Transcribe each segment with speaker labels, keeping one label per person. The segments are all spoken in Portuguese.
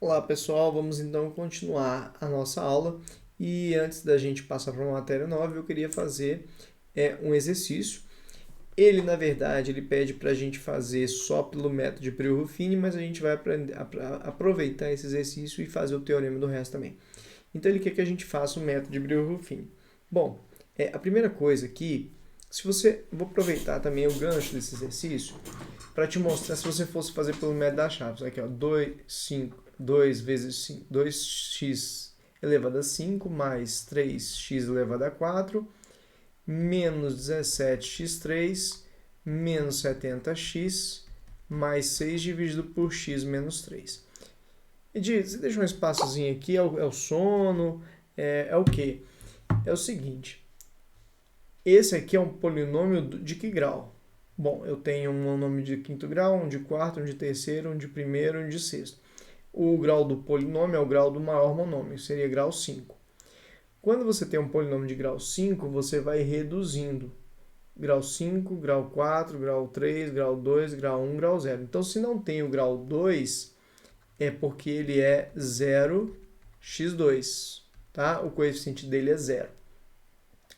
Speaker 1: Olá pessoal, vamos então continuar a nossa aula e antes da gente passar para uma matéria nova, eu queria fazer um exercício. Ele, na verdade, ele pede para a gente fazer só pelo método de Brio-Ruffini, mas a gente vai aproveitar esse exercício e fazer o teorema do resto também. Então ele quer que a gente faça o método de Brio-Ruffini. Bom, a primeira coisa aqui, se você, vou aproveitar também o gancho desse exercício para te mostrar se você fosse fazer pelo método das chaves. Aqui, ó, 2 vezes 5, 2x elevado a 5 mais 3x elevado a 4 menos 17x3 menos 70x mais 6 dividido por x menos 3. Edith, você deixa um espaçozinho aqui, é o sono, é o quê? É o seguinte, esse aqui é um polinômio de que grau? Bom, eu tenho um nome de quinto grau, um de quarto, um de terceiro, um de primeiro e um de sexto. O grau do polinômio é o grau do maior monômio, seria grau 5. Quando você tem um polinômio de grau 5, você vai reduzindo. Grau 5, grau 4, grau 3, grau 2, grau 1, grau 0. Então, se não tem o grau 2, é porque ele é 0x2, tá? O coeficiente dele é 0.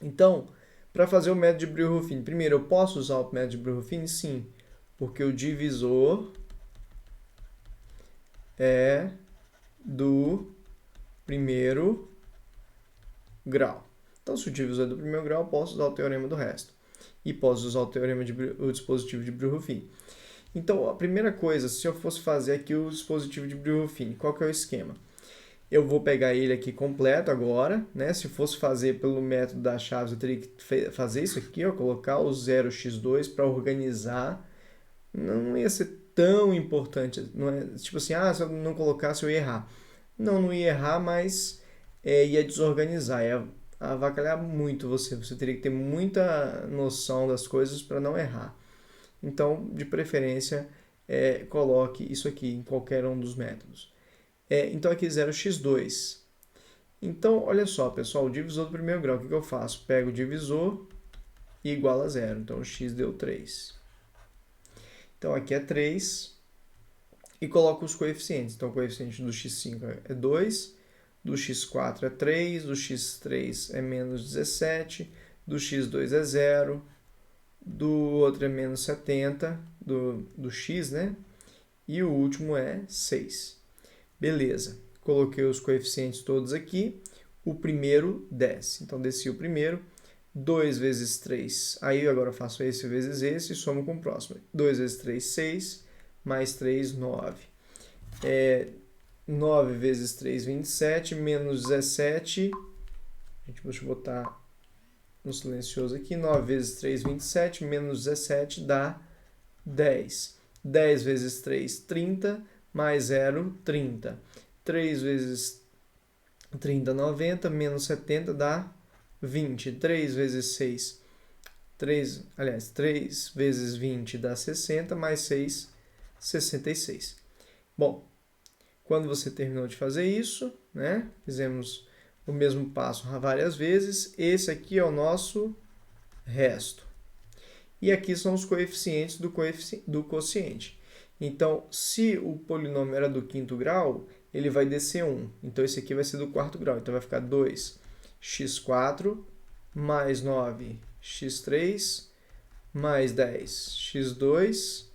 Speaker 1: Então, para fazer o método de Brio-Ruffini, primeiro, eu posso usar o método de Brio-Ruffini? Sim, porque o divisor é do primeiro grau. Então, se o divisor é do primeiro grau, eu posso usar o teorema do resto. E posso usar o dispositivo de Brio-Ruffini. Então, a primeira coisa, se eu fosse fazer aqui o dispositivo de Brio-Ruffini, qual que é o esquema? Eu vou pegar ele aqui completo agora, né? Se fosse fazer pelo método das chaves, eu teria que fazer isso aqui, ó, colocar o 0x2 para organizar. Não ia ser tão importante, não é tipo assim, se eu não colocasse eu ia errar. Não ia errar, mas ia desorganizar, ia avacalhar muito você. Você teria que ter muita noção das coisas para não errar. Então, de preferência, coloque isso aqui em qualquer um dos métodos. Então, aqui 0x2. Então, olha só, pessoal, o divisor do primeiro grau, o que eu faço? Pego o divisor e igual a 0. Então, x deu 3. Então, aqui é 3 e coloco os coeficientes. Então, o coeficiente do x5 é 2, do x4 é 3, do x3 é menos 17, do x2 é 0, do outro é menos 70, do x, né? E o último é 6. Beleza, coloquei os coeficientes todos aqui. O primeiro desce. Então, desci o primeiro. 2 vezes 3. Aí, agora eu faço esse vezes esse e somo com o próximo. 2 vezes 3, 6. Mais 3, 9. 9 vezes 3, 27. Menos 17. Deixa eu botar no silencioso aqui. 9 vezes 3, 27. Menos 17 dá 10. 10 vezes 3, 30. Mais 0, 30. 3 vezes 30, 90. Menos 70 dá 20. 3 vezes 6, 3 vezes 20 dá 60, mais 6, 66. Bom, quando você terminou de fazer isso, né, fizemos o mesmo passo várias vezes, esse aqui é o nosso resto. E aqui são os coeficientes do quociente. Então, se o polinômio era do quinto grau, ele vai descer 1. Então, esse aqui vai ser do quarto grau. Então, vai ficar 2x4 mais 9x3 mais 10x2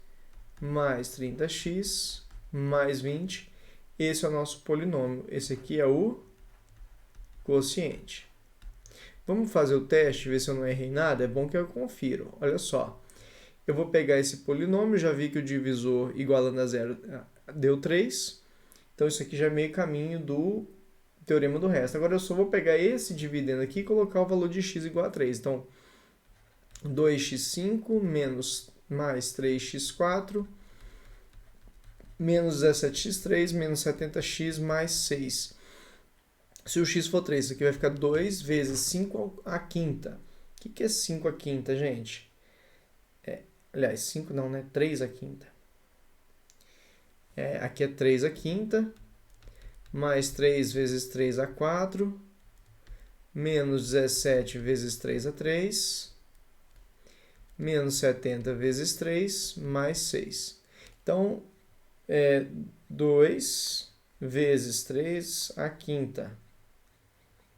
Speaker 1: mais 30x mais 20. Esse é o nosso polinômio. Esse aqui é o quociente. Vamos fazer o teste, ver se eu não errei nada? É bom que eu confiro. Olha só. Eu vou pegar esse polinômio, já vi que o divisor igualando a zero deu 3. Então, isso aqui já é meio caminho do teorema do resto. Agora, eu só vou pegar esse dividendo aqui e colocar o valor de x igual a 3. Então, 2x5 menos mais 3x4 menos 17x3 menos 70x mais 6. Se o x for 3, isso aqui vai ficar 2 vezes 5 à quinta. O que é 5 à quinta, gente? Aliás, 5 não, né? 3 à quinta. Aqui é 3 à quinta, mais 3 vezes 3 a 4, menos 17 vezes 3 a 3, menos 70 vezes 3, mais 6. Então, 2 vezes 3 à quinta.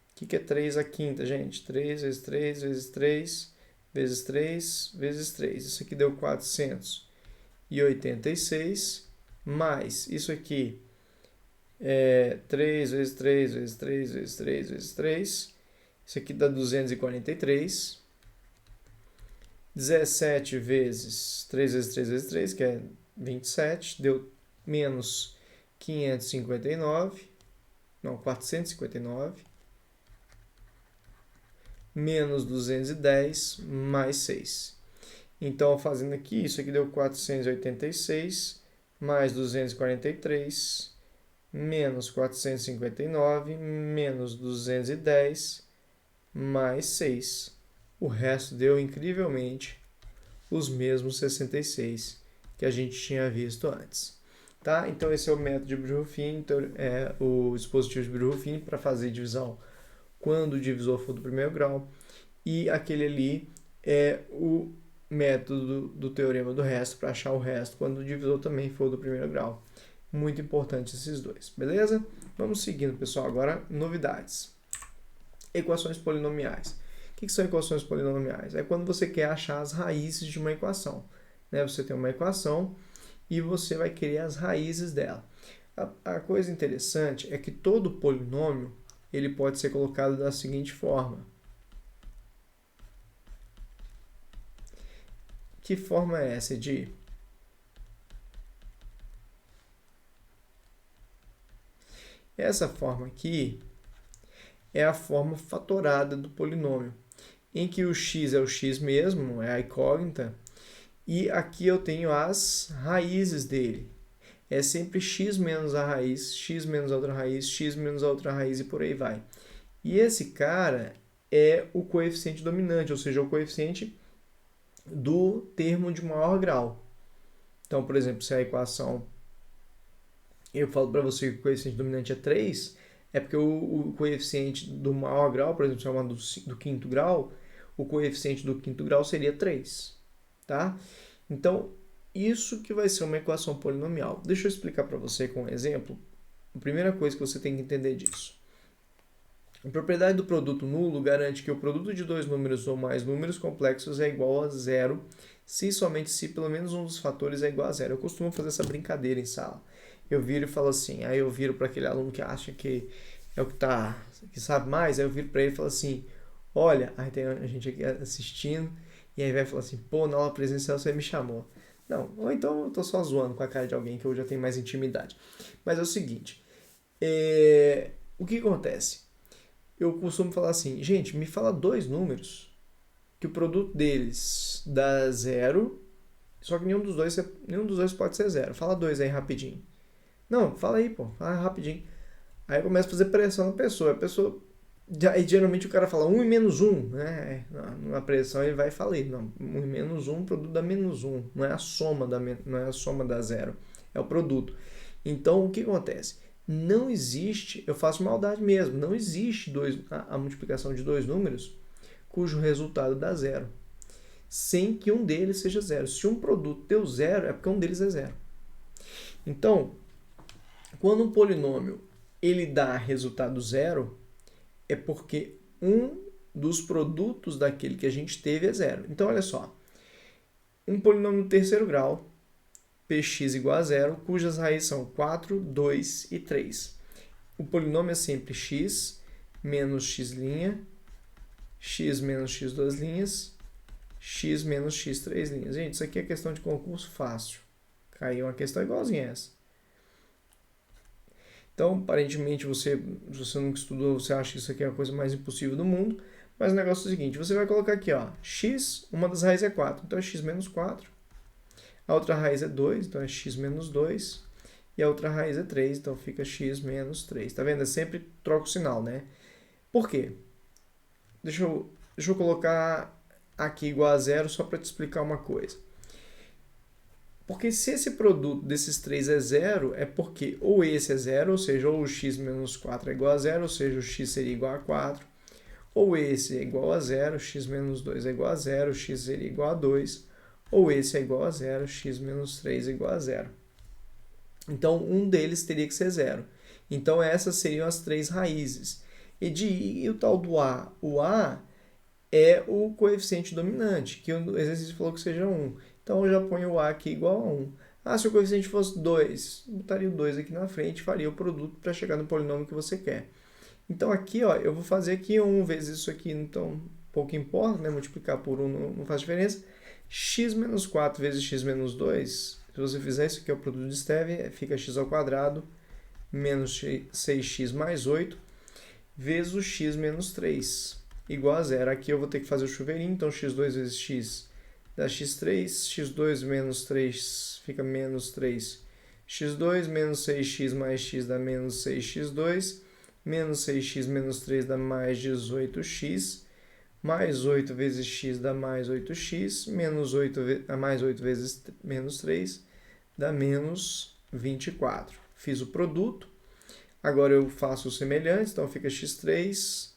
Speaker 1: O que é 3 à quinta, gente? 3 vezes 3 vezes 3 vezes 3 vezes 3. Isso aqui deu 486, mais isso aqui é 3 vezes 3 vezes 3 vezes 3 vezes 3. Isso aqui dá 243. 17 vezes 3 vezes 3 vezes 3, que é 27, deu menos 559, não, 459, menos 210, mais 6. Então, fazendo aqui, isso aqui deu 486, mais 243, menos 459, menos 210, mais 6. O resto deu, incrivelmente, os mesmos 66 que a gente tinha visto antes. Tá? Então, esse é o método de Brillouin, é o dispositivo de Brillouin para fazer divisão quando o divisor for do primeiro grau. E aquele ali é o método do teorema do resto para achar o resto quando o divisor também for do primeiro grau. Muito importante esses dois, beleza? Vamos seguindo, pessoal. Agora, novidades. Equações polinomiais. O que são equações polinomiais? É quando você quer achar as raízes de uma equação. Né? Você tem uma equação e você vai querer as raízes dela. A coisa interessante é que todo polinômio ele pode ser colocado da seguinte forma. Que forma é essa, Edi? Essa forma aqui é a forma fatorada do polinômio, em que o x é o x mesmo, é a incógnita, e aqui eu tenho as raízes dele. É sempre x menos a raiz, x menos a outra raiz, x menos a outra raiz e por aí vai. E esse cara é o coeficiente dominante, ou seja, o coeficiente do termo de maior grau. Então, por exemplo, se a equação, eu falo para você que o coeficiente dominante é 3, é porque o coeficiente do maior grau, por exemplo, se é uma do quinto grau, o coeficiente do quinto grau seria 3. Tá? Então, isso que vai ser uma equação polinomial. Deixa eu explicar para você com um exemplo. A primeira coisa que você tem que entender disso. A propriedade do produto nulo garante que o produto de dois números ou mais números complexos é igual a zero, se e somente se pelo menos um dos fatores é igual a zero. Eu costumo fazer essa brincadeira em sala. Eu viro e falo assim, aí eu viro para aquele aluno que acha que é o que sabe mais, aí eu viro para ele e falo assim, olha, aí tem a gente aqui assistindo, e aí vai falar assim, pô, na aula presencial você me chamou. Não, ou então eu tô só zoando com a cara de alguém que eu já tenho mais intimidade. Mas é o seguinte, o que acontece? Eu costumo falar assim, gente, me fala dois números que o produto deles dá zero, só que nenhum dos dois pode ser zero. Fala dois aí rapidinho. Não, fala aí, pô, fala rapidinho. Aí eu começo a fazer pressão na pessoa. A pessoa, aí geralmente o cara fala 1 e menos 1, né? Na pressão ele vai e fala, não, 1 e menos 1, o produto dá menos 1. Não é a soma da zero, é o produto. Então, o que acontece? Não existe, eu faço maldade mesmo, não existe a multiplicação de dois números cujo resultado dá zero, sem que um deles seja zero. Se um produto deu zero, é porque um deles é zero. Então, quando um polinômio ele dá resultado zero, é porque um dos produtos daquele que a gente teve é zero. Então, olha só, um polinômio do terceiro grau, px igual a zero, cujas raízes são 4, 2 e 3. O polinômio é sempre x menos x', x menos x duas linhas, x menos x três linhas. Gente, isso aqui é questão de concurso fácil. Caiu uma questão igualzinha a essa. Então, aparentemente, se você nunca estudou, você acha que isso aqui é a coisa mais impossível do mundo, mas o negócio é o seguinte, você vai colocar aqui, ó, x, uma das raízes é 4, então é x menos 4. A outra raiz é 2, então é x menos 2. E a outra raiz é 3, então fica x menos 3. Tá vendo? Eu sempre troco o sinal, né? Por quê? Deixa eu colocar aqui igual a zero só para te explicar uma coisa. Porque se esse produto desses três é zero, é porque ou esse é zero, ou seja, ou o x menos 4 é igual a zero, ou seja, o x seria igual a 4. Ou esse é igual a zero, x menos 2 é igual a zero, x seria igual a 2. Ou esse é igual a zero, x menos 3 é igual a zero. Então, um deles teria que ser zero. Então, essas seriam as 3 raízes. E o tal do A? O A é o coeficiente dominante, que o exercício falou que seja 1. Então, eu já ponho o A aqui igual a 1. Ah, se o coeficiente fosse 2, botaria o 2 aqui na frente e faria o produto para chegar no polinômio que você quer. Então, aqui, ó, eu vou fazer aqui 1 vezes isso aqui, então pouco importa, né? Multiplicar por 1 não faz diferença. X menos 4 vezes x menos 2, se você fizer isso aqui, é o produto de Stevin, fica x ao quadrado menos 6x mais 8 vezes o x menos 3, igual a zero. Aqui eu vou ter que fazer o chuveirinho, então x2 vezes x dá x3, x2 menos 3 fica menos 3, x2 menos 6x mais x dá menos 6x2, menos 6x menos 3 dá mais 18x, mais 8 vezes x dá mais 8x, menos 8, mais 8 vezes menos 3 dá menos 24. Fiz o produto. Agora eu faço o semelhante, então fica x3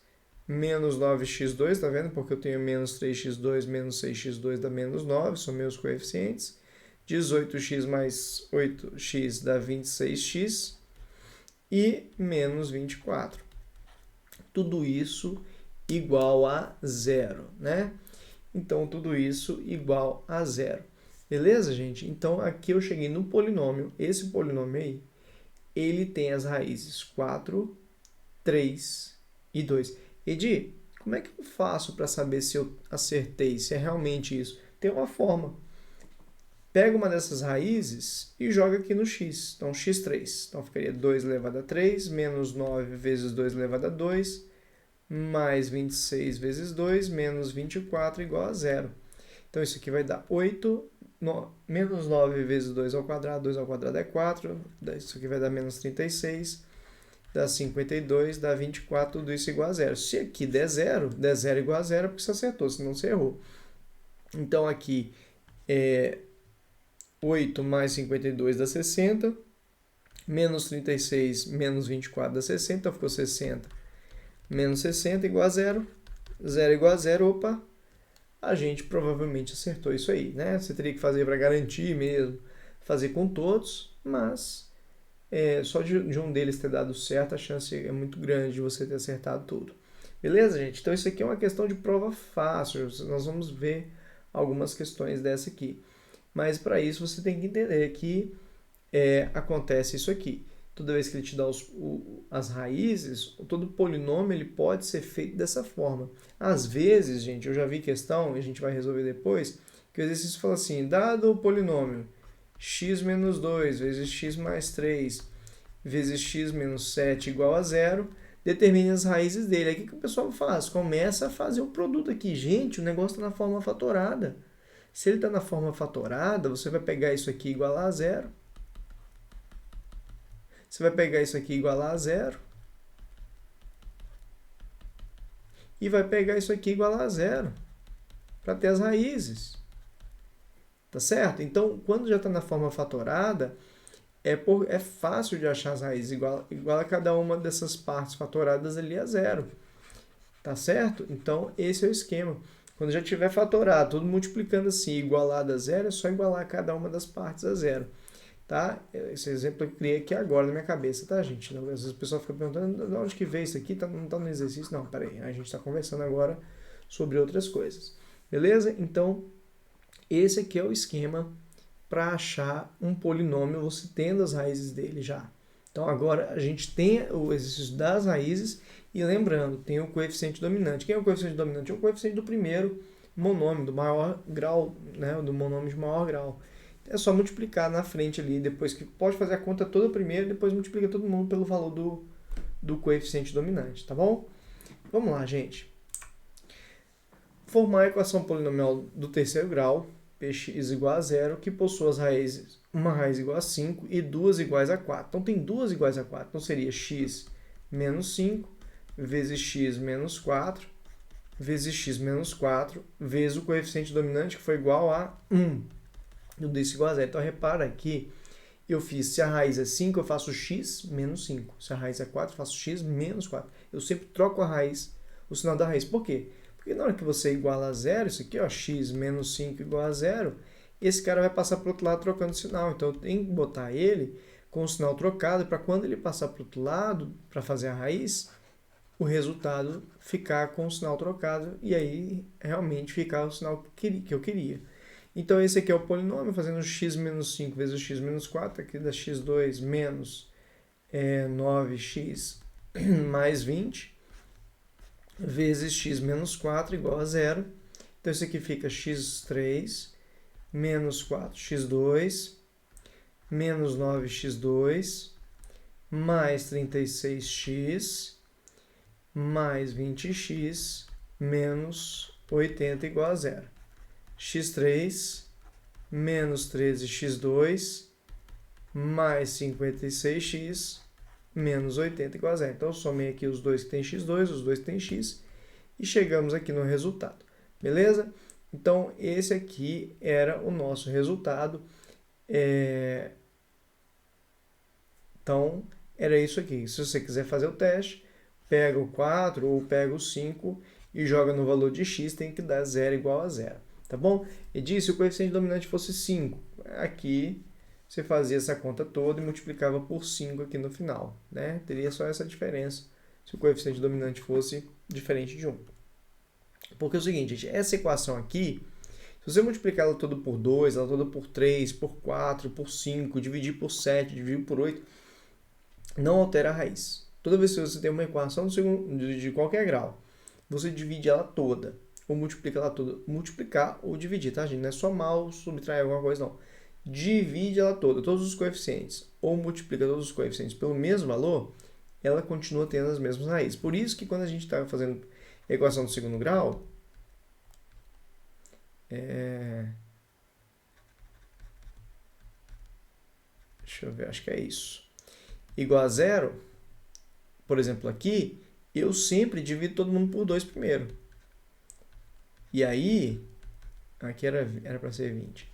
Speaker 1: menos 9x2, tá vendo? Porque eu tenho menos 3x2 menos 6x2 dá menos 9, são meus coeficientes. 18x mais 8x dá 26x e menos 24. Tudo isso igual a zero, né? Então, tudo isso igual a zero. Beleza, gente? Então, aqui eu cheguei no polinômio. Esse polinômio aí, ele tem as raízes 4, 3 e 2. Edi, como é que eu faço para saber se eu acertei, se é realmente isso? Tem uma forma. Pega uma dessas raízes e joga aqui no x. Então, x3. Então, ficaria 2 elevado a 3, menos 9 vezes 2 elevado a 2, mais 26 vezes 2, menos 24, igual a zero. Então, isso aqui vai dar 8, menos 9 vezes 2 ao quadrado é 4, isso aqui vai dar menos 36, dá 52, dá 24, tudo isso igual a zero. Se aqui der zero igual a zero, porque você acertou, senão você errou. Então, aqui é 8 mais 52 dá 60, menos 36 menos 24 dá 60, então ficou 60 menos 60 igual a zero, zero igual a zero, opa, a gente provavelmente acertou isso aí, né? Você teria que fazer para garantir mesmo, fazer com todos, mas só de um deles ter dado certo, a chance é muito grande de você ter acertado tudo. Beleza, gente? Então isso aqui é uma questão de prova fácil, nós vamos ver algumas questões dessa aqui. Mas para isso você tem que entender que acontece isso aqui. Toda vez que ele te dá as raízes, todo polinômio ele pode ser feito dessa forma. Às vezes, gente, eu já vi questão, e a gente vai resolver depois, que o exercício fala assim, dado o polinômio x menos 2 vezes x mais 3 vezes x menos 7 igual a zero, determine as raízes dele. Aí o que o pessoal faz? Começa a fazer o produto aqui. Gente, o negócio está na forma fatorada. Se ele está na forma fatorada, você vai pegar isso aqui igual a zero. Você vai pegar isso aqui igual a zero. E vai pegar isso aqui igual a zero. Para ter as raízes. Tá certo? Então, quando já está na forma fatorada, é fácil de achar as raízes. Igual a cada uma dessas partes fatoradas ali a zero. Tá certo? Então, esse é o esquema. Quando já tiver fatorado, tudo multiplicando assim, igualado a zero, é só igualar cada uma das partes a zero. Tá? Esse exemplo eu criei aqui agora na minha cabeça, tá, gente? Às vezes o pessoal fica perguntando de onde que veio isso aqui, não está no exercício. Não, peraí, a gente está conversando agora sobre outras coisas. Beleza? Então, esse aqui é o esquema para achar um polinômio, você tendo as raízes dele já. Então, agora a gente tem o exercício das raízes e lembrando, tem o coeficiente dominante. Quem é o coeficiente dominante? É o coeficiente do primeiro monômio, do maior grau, né? Do monômio de maior grau. É só multiplicar na frente ali, depois que pode fazer a conta toda primeiro, depois multiplica todo mundo pelo valor do coeficiente dominante, tá bom? Vamos lá, gente. Formar a equação polinomial do terceiro grau, px igual a zero, que possui as raízes, uma raiz igual a 5 e duas iguais a 4. Então, tem duas iguais a 4. Então, seria x menos 5 vezes x menos 4 vezes x menos 4 vezes o coeficiente dominante, que foi igual a 1. Tudo isso igual a zero. Então, repara aqui, eu fiz, se a raiz é 5, eu faço x menos 5. Se a raiz é 4, eu faço x menos 4. Eu sempre troco a raiz, o sinal da raiz. Por quê? Porque na hora que você iguala a zero, isso aqui, ó, x menos 5 igual a zero, esse cara vai passar para o outro lado trocando o sinal. Então, eu tenho que botar ele com o sinal trocado, para quando ele passar para o outro lado, para fazer a raiz, o resultado ficar com o sinal trocado e aí realmente ficar o sinal que eu queria. Então esse aqui é o polinômio, fazendo x menos 5 vezes x menos 4, aqui dá x2 menos 9x mais 20, vezes x menos 4 igual a zero. Então isso aqui fica x3 menos 4x2 menos 9x2 mais 36x mais 20x menos 80 igual a zero. x3 menos 13x2 mais 56x menos 80 igual a zero. Então, eu somei aqui os dois que tem x2, os dois que tem x, e chegamos aqui no resultado. Beleza? Então, esse aqui era o nosso resultado. Então, era isso aqui. Se você quiser fazer o teste, pega o 4 ou pega o 5 e joga no valor de x, tem que dar 0 igual a 0. Tá bom? E diz, se o coeficiente dominante fosse 5, aqui você fazia essa conta toda e multiplicava por 5 aqui no final, né? Teria só essa diferença se o coeficiente dominante fosse diferente de 1. Porque é o seguinte, gente, essa equação aqui, se você multiplicar ela toda por 2, ela toda por 3, por 4, por 5, dividir por 7, dividir por 8, não altera a raiz. Toda vez que você tem uma equação de qualquer grau, você divide ela toda, ou multiplica ela toda. Multiplicar ou dividir, tá, gente? Não é somar ou subtrair alguma coisa, não. Divide ela toda, todos os coeficientes, ou multiplica todos os coeficientes pelo mesmo valor, ela continua tendo as mesmas raízes. Por isso que quando a gente está fazendo equação do segundo grau, deixa eu ver, acho que é isso. Igual a zero, por exemplo, aqui, eu sempre divido todo mundo por 2 primeiro. E aí, aqui era para ser 20.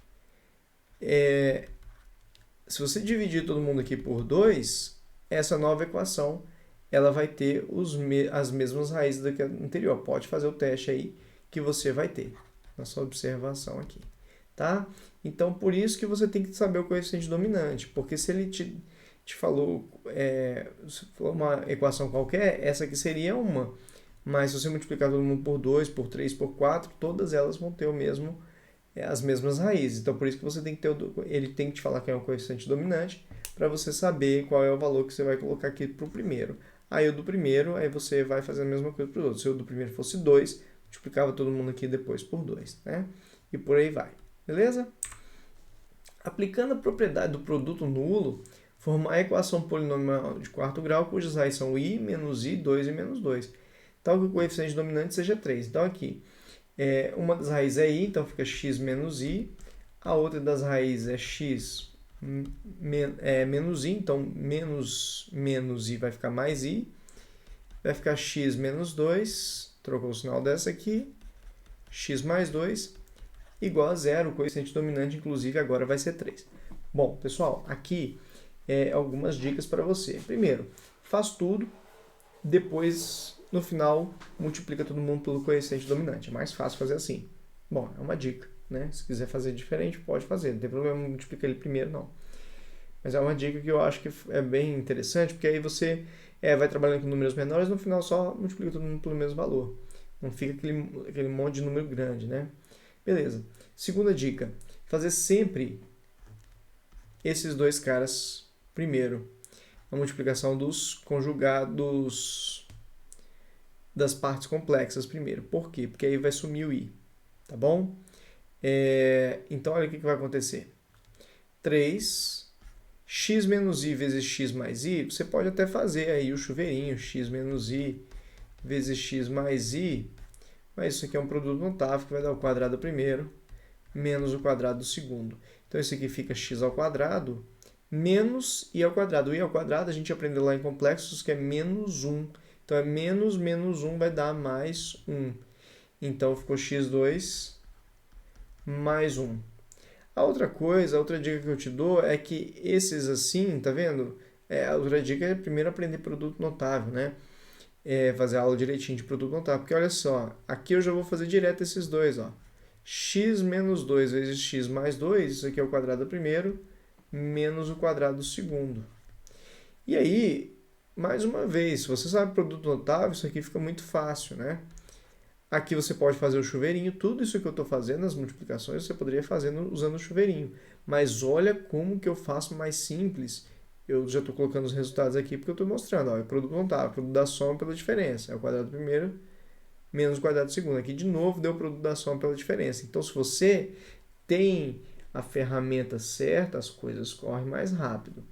Speaker 1: Se você dividir todo mundo aqui por 2, essa nova equação ela vai ter as mesmas raízes da que a anterior. Pode fazer o teste aí que você vai ter na sua observação aqui, tá? Então, por isso que você tem que saber o coeficiente dominante, porque se ele te falou, se for uma equação qualquer, essa aqui seria uma, mas se você multiplicar todo mundo por 2, por 3, por 4, todas elas vão ter as mesmas raízes. Então, por isso que você tem que ter ele tem que te falar que é um coeficiente dominante, para você saber qual é o valor que você vai colocar aqui para o primeiro. Aí o do primeiro, aí você vai fazer a mesma coisa para os outros. Se o do primeiro fosse 2, multiplicava todo mundo aqui depois por 2, né? E por aí vai. Beleza? Aplicando a propriedade do produto nulo, formar a equação polinomial de quarto grau, cujas raízes são i, menos i, 2 e menos 2. Tal que o coeficiente dominante seja 3. Então, aqui, uma das raízes é i, então fica x menos i. A outra das raízes é x menos i, então menos i vai ficar mais i. Vai ficar x menos 2, trocou o sinal dessa aqui, x mais 2, igual a zero. O coeficiente dominante, inclusive, agora vai ser 3. Bom, pessoal, aqui algumas dicas para você. Primeiro, faz tudo, depois, no final, multiplica todo mundo pelo coeficiente dominante. É mais fácil fazer assim. Bom, é uma dica, né? Se quiser fazer diferente, pode fazer. Não tem problema multiplicar ele primeiro, não. Mas é uma dica que eu acho que é bem interessante, porque aí você vai trabalhando com números menores, no final só multiplica todo mundo pelo mesmo valor. Não fica aquele monte de número grande, né? Beleza. Segunda dica, fazer sempre esses dois caras primeiro. A multiplicação dos conjugados das partes complexas primeiro. Por quê? Porque aí vai sumir o i, tá bom? Então, olha o que vai acontecer. 3, x menos i vezes x mais i, você pode até fazer aí o chuveirinho, x menos i vezes x mais i, mas isso aqui é um produto notável que vai dar o quadrado primeiro, menos o quadrado do segundo. Então, isso aqui fica x ao quadrado, menos i ao quadrado. O i ao quadrado a gente aprendeu lá em complexos que é menos 1. Então, menos 1 vai dar mais 1. Então, ficou x2 mais 1. A outra dica que eu te dou é que esses assim, tá vendo? A outra dica é primeiro aprender produto notável, né? Fazer a aula direitinho de produto notável. Porque olha só, aqui eu já vou fazer direto esses dois, ó. X menos 2 vezes x mais 2, isso aqui é o quadrado primeiro, menos o quadrado do segundo. E aí, mais uma vez, se você sabe produto notável, isso aqui fica muito fácil, né? Aqui você pode fazer o chuveirinho, tudo isso que eu estou fazendo, as multiplicações, você poderia fazer usando o chuveirinho. Mas olha como que eu faço mais simples. Eu já estou colocando os resultados aqui porque eu estou mostrando. Ó, é produto notável, produto da soma pela diferença. É o quadrado do primeiro menos o quadrado do segundo. Aqui, de novo, deu o produto da soma pela diferença. Então, se você tem a ferramenta certa, as coisas correm mais rápido.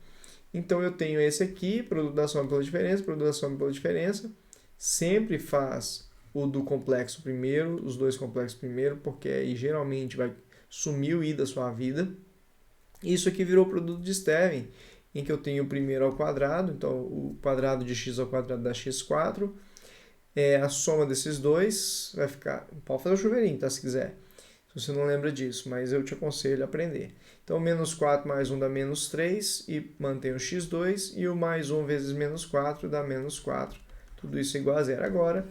Speaker 1: Então, eu tenho esse aqui, produto da soma pela diferença, produto da soma pela diferença. Sempre faz o do complexo primeiro, os dois complexos primeiro, porque aí geralmente vai sumir o i da sua vida. Isso aqui virou produto de Stevin, em que eu tenho o primeiro ao quadrado, então o quadrado de x ao quadrado dá x4. A soma desses dois vai ficar... Pode fazer o chuveirinho, tá? Se quiser. Se você não lembra disso, mas eu te aconselho a aprender. Então, menos 4 mais 1 dá menos 3 e mantém o x2. E o mais 1 vezes menos 4 dá menos 4. Tudo isso é igual a zero. Agora,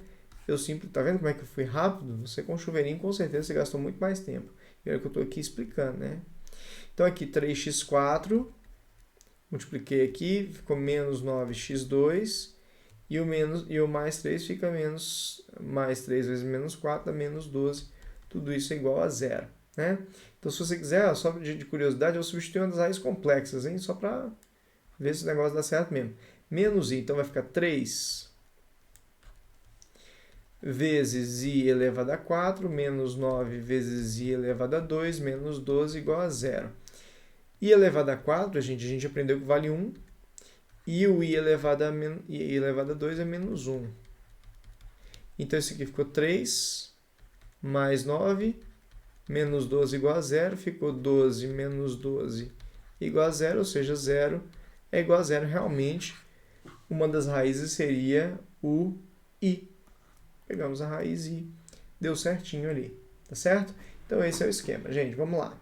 Speaker 1: eu simples... Tá vendo como é que eu fui rápido? Você com o chuveirinho, com certeza, você gastou muito mais tempo. E é o que eu estou aqui explicando, né? Então, aqui 3x4. Multipliquei aqui, ficou menos 9x2. E o mais 3 fica mais 3 vezes menos 4 dá menos 12. Tudo isso é igual a zero, né? Então, se você quiser, só de curiosidade, eu substituo uma das raízes complexas, hein? Só para ver se o negócio dá certo mesmo. Menos i, então vai ficar 3 vezes i elevado a 4, menos 9 vezes i elevado a 2, menos 12 igual a zero. I elevado a 4, a gente aprendeu que vale 1. E o i elevado a 2 é menos 1. Então, isso aqui ficou 3 mais 9, menos 12 igual a zero. Ficou 12 menos 12 igual a zero, ou seja, 0 é igual a zero. Realmente, uma das raízes seria o i. Pegamos a raiz i, deu certinho ali, tá certo? Então, esse é o esquema. Gente, vamos lá.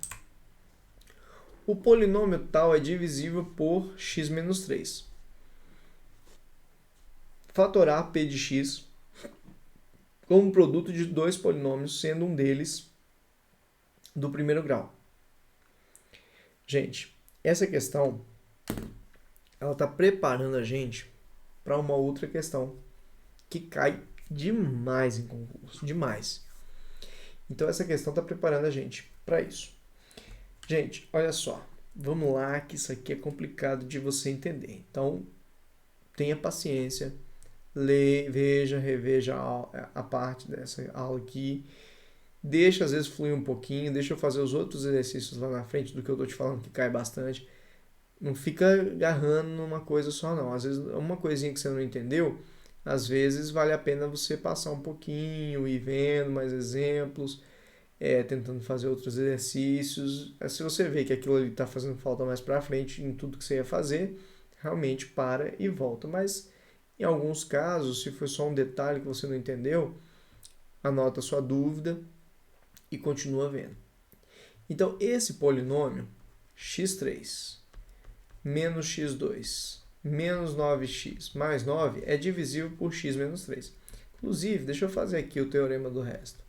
Speaker 1: O polinômio tal é divisível por x menos 3. Fatorar p de x como produto de dois polinômios, sendo um deles do primeiro grau. Gente, essa questão, ela está preparando a gente para uma outra questão que cai demais em concurso, demais. Então, essa questão está preparando a gente para isso. Gente, olha só, vamos lá que isso aqui é complicado de você entender. Então, tenha paciência. Lê, veja, reveja a parte dessa aula aqui. Deixa às vezes fluir um pouquinho, deixa eu fazer os outros exercícios lá na frente do que eu tô te falando que cai bastante. Não fica agarrando numa coisa só não. Às vezes uma coisinha que você não entendeu, às vezes vale a pena você passar um pouquinho, ir vendo mais exemplos, tentando fazer outros exercícios. Se você vê que aquilo ali está fazendo falta mais para frente em tudo que você ia fazer, realmente para e volta. Mas em alguns casos, se for só um detalhe que você não entendeu, anota a sua dúvida e continua vendo. Então, esse polinômio, x3 menos x2 menos 9x mais 9 é divisível por x menos 3. Inclusive, deixa eu fazer aqui o teorema do resto,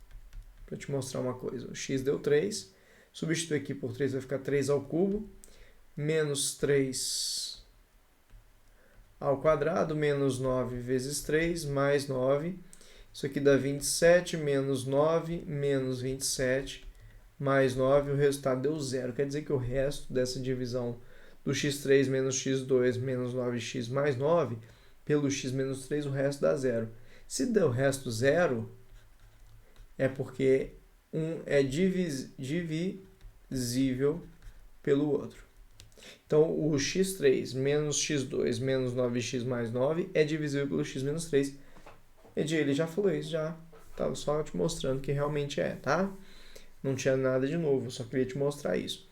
Speaker 1: para te mostrar uma coisa. O x deu 3, substitui aqui por 3, vai ficar 3 ao cubo, menos 3 ao quadrado, menos 9 vezes 3, mais 9. Isso aqui dá 27, menos 9, menos 27, mais 9. O resultado deu 0. Quer dizer que o resto dessa divisão do x3 menos x2 menos 9x mais 9, pelo x menos 3, o resto dá 0. Se deu o resto 0, é porque um é divisível pelo outro. Então, o x3 menos x2 menos 9x mais 9 é divisível pelo x menos 3. Ele já falou isso, já. Estava só te mostrando que realmente é, tá? Não tinha nada de novo, só queria te mostrar isso.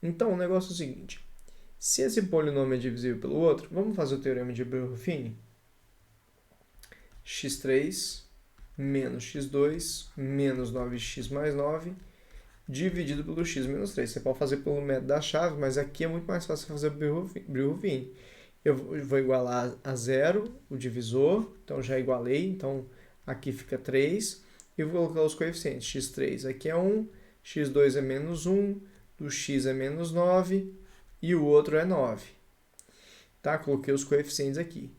Speaker 1: Então, o negócio é o seguinte. Se esse polinômio é divisível pelo outro, vamos fazer o teorema de Breuil-Ruffini? x3 menos x2 menos 9x mais 9 dividido pelo x menos 3. Você pode fazer pelo método da chave, mas aqui é muito mais fácil fazer Breuil-Ruffini. Eu vou igualar a 0, o divisor, então já igualei, então aqui fica 3, e vou colocar os coeficientes, x3 aqui é 1, x2 é menos 1, do x é menos 9, e o outro é 9. Tá? Coloquei os coeficientes aqui.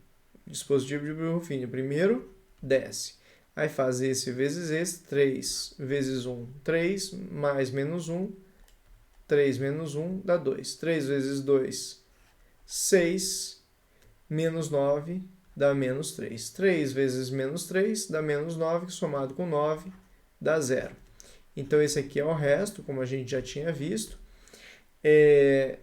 Speaker 1: Dispositivo de Bruch-Ruffini. Primeiro, desce. Aí faz esse vezes esse, 3 vezes 1, 3, mais menos 1, 3 menos 1 dá 2. 3 vezes 2, 6, menos 9 dá menos 3. 3 vezes menos 3 dá menos 9, somado com 9 dá 0. Então, esse aqui é o resto, como a gente já tinha visto.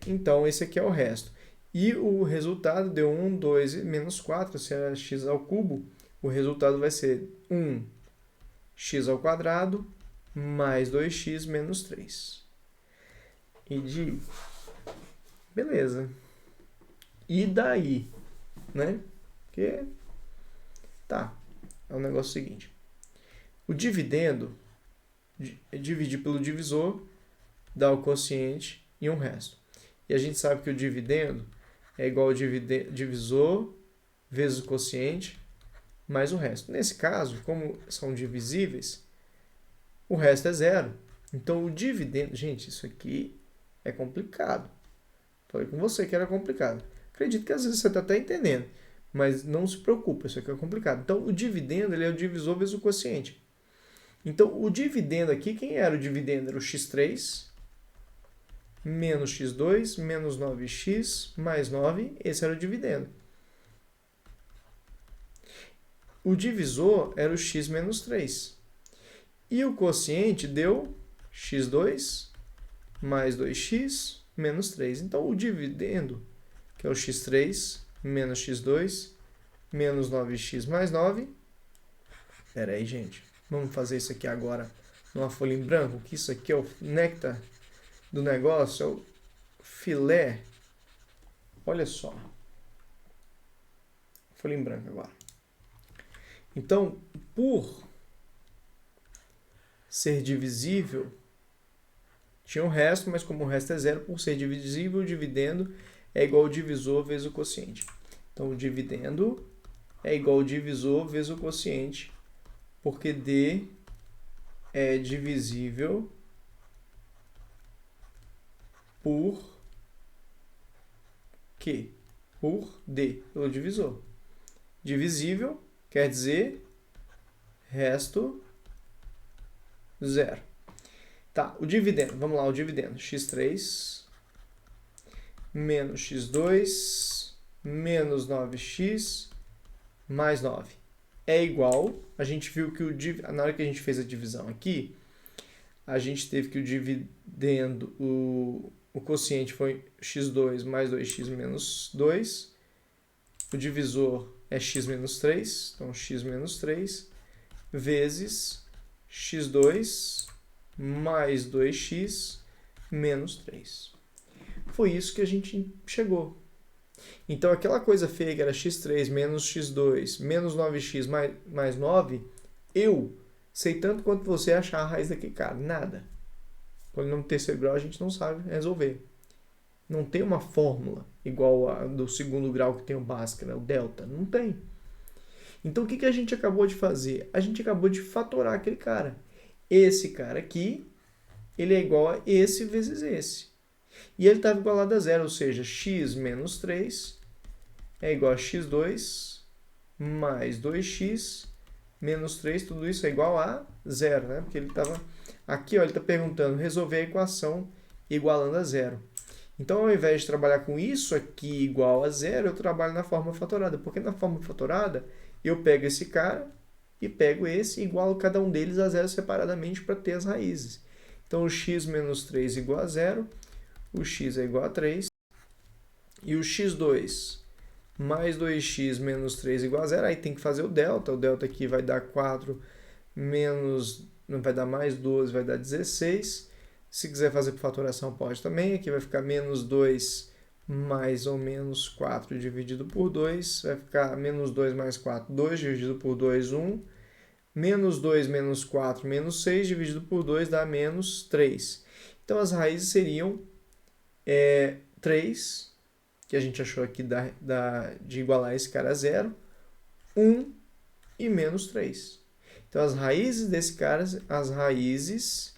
Speaker 1: Então, esse aqui é o resto. E o resultado deu 1, 2 e menos 4, se é x ao cubo, o resultado vai ser 1x ao quadrado mais 2x menos 3. Beleza. E daí? Né? Porque, tá, é o negócio seguinte. O dividendo, dividir pelo divisor, dá o quociente e um resto. E a gente sabe que o dividendo é igual ao divisor vezes o quociente mais o resto. Nesse caso, como são divisíveis, o resto é zero. Então, o dividendo... Gente, isso aqui é complicado. Falei com você que era complicado. Acredito que às vezes você está até entendendo, mas não se preocupe, isso aqui é complicado. Então, o dividendo ele é o divisor vezes o quociente. Então, o dividendo aqui, quem era o dividendo? Era o x3 menos x2 menos 9x mais 9. Esse era o dividendo. O divisor era o x menos 3. E o quociente deu x2 mais 2x menos 3. Então, o dividendo, que é o x3 menos x2 menos 9x mais 9. Espera aí, gente. Vamos fazer isso aqui agora numa folha em branco, que isso aqui é o néctar do negócio, é o filé. Olha só. Folha em branco agora. Então, por ser divisível, tinha um resto, mas como o resto é zero, por ser divisível, o dividendo é igual ao divisor vezes o quociente. Então, o dividendo é igual ao divisor vezes o quociente, porque D é divisível por Q? Por D, pelo divisor. Divisível quer dizer resto zero. Tá, o dividendo, vamos lá, o dividendo. x3 menos x2 menos 9x mais 9 é igual, a gente viu que na hora que a gente fez a divisão aqui, a gente teve que o dividendo, o quociente foi x2 mais 2x menos 2, o divisor é x menos 3, então x menos 3, vezes x2 mais 2x menos 3. Foi isso que a gente chegou. Então, aquela coisa feia que era x3 menos x2 menos 9x mais 9, eu sei tanto quanto você achar a raiz daquele cara. Nada. Polinômio terceiro grau a gente não sabe resolver. Não tem uma fórmula igual a do segundo grau que tem o Bhaskara, o delta. Não tem. Então, o que a gente acabou de fazer? A gente acabou de fatorar aquele cara. Esse cara aqui, ele é igual a esse vezes esse. E ele estava igualado a zero, ou seja, x menos 3 é igual a x2 mais 2x menos 3, tudo isso é igual a zero, né? Porque ele estava aqui, ó, ele está perguntando resolver a equação igualando a zero. Então, ao invés de trabalhar com isso aqui igual a zero, eu trabalho na forma fatorada, porque na forma fatorada eu pego esse cara e pego esse e igualo cada um deles a zero separadamente para ter as raízes. Então, o x menos 3 igual a zero, o x é igual a 3, e o x2 mais 2x menos 3 igual a zero, aí tem que fazer o delta aqui vai dar 4 menos, não vai dar mais 12, vai dar 16. Se quiser fazer por fatoração, pode também, aqui vai ficar menos 2 mais ou menos 4 dividido por 2, vai ficar menos 2 mais 4, 2 dividido por 2, 1, menos 2 menos 4, menos 6 dividido por 2 dá menos 3. Então, as raízes seriam 3, que a gente achou aqui de igualar esse cara a zero, 1 e menos 3. Então, as raízes desse cara, as raízes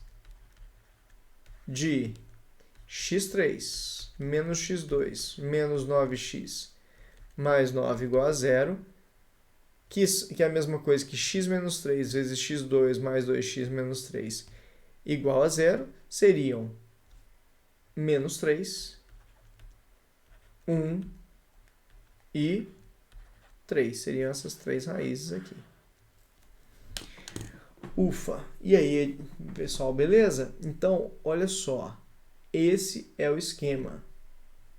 Speaker 1: de x3 menos x2 menos 9x mais 9 igual a 0, que é a mesma coisa que x menos 3 vezes x2 mais 2x menos 3 igual a 0, seriam menos 3, 1 e 3. Seriam essas três raízes aqui. Ufa! E aí, pessoal, beleza? Então, olha só. Esse é o esquema.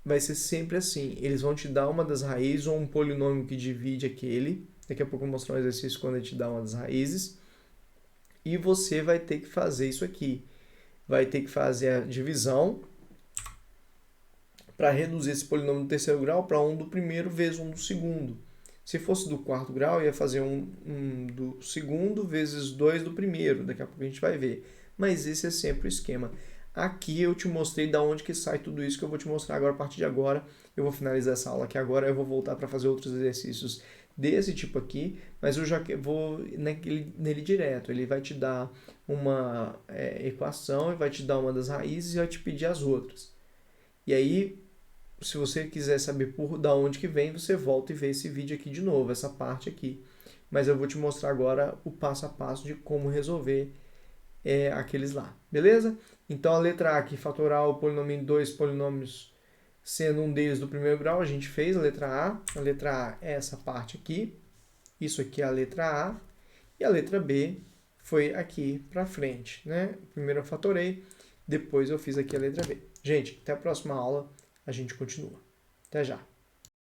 Speaker 1: Vai ser sempre assim. Eles vão te dar uma das raízes ou um polinômio que divide aquele. Daqui a pouco eu vou mostrar um exercício quando ele te dá uma das raízes. E você vai ter que fazer isso aqui. Vai ter que fazer a divisão para reduzir esse polinômio do terceiro grau para um do primeiro vezes um do segundo. Se fosse do quarto grau, ia fazer um do segundo vezes 2 do primeiro. Daqui a pouco a gente vai ver. Mas esse é sempre o esquema. Aqui eu te mostrei da onde que sai tudo isso que eu vou te mostrar agora. A partir de agora, eu vou finalizar essa aula aqui agora. Eu vou voltar para fazer outros exercícios desse tipo aqui. Mas eu já vou nele direto. Ele vai te dar uma equação, e vai te dar uma das raízes e vai te pedir as outras. E aí, se você quiser saber da onde que vem, você volta e vê esse vídeo aqui de novo, essa parte aqui. Mas eu vou te mostrar agora o passo a passo de como resolver aqueles lá, beleza? Então a letra A aqui, fatorar o polinômio em 2 polinômios, sendo um deles do primeiro grau, a gente fez a letra A. A letra A é essa parte aqui, isso aqui é a letra A, e a letra B foi aqui para frente, né? Primeiro eu fatorei, depois eu fiz aqui a letra B. Gente, até a próxima aula. A gente continua. Até já!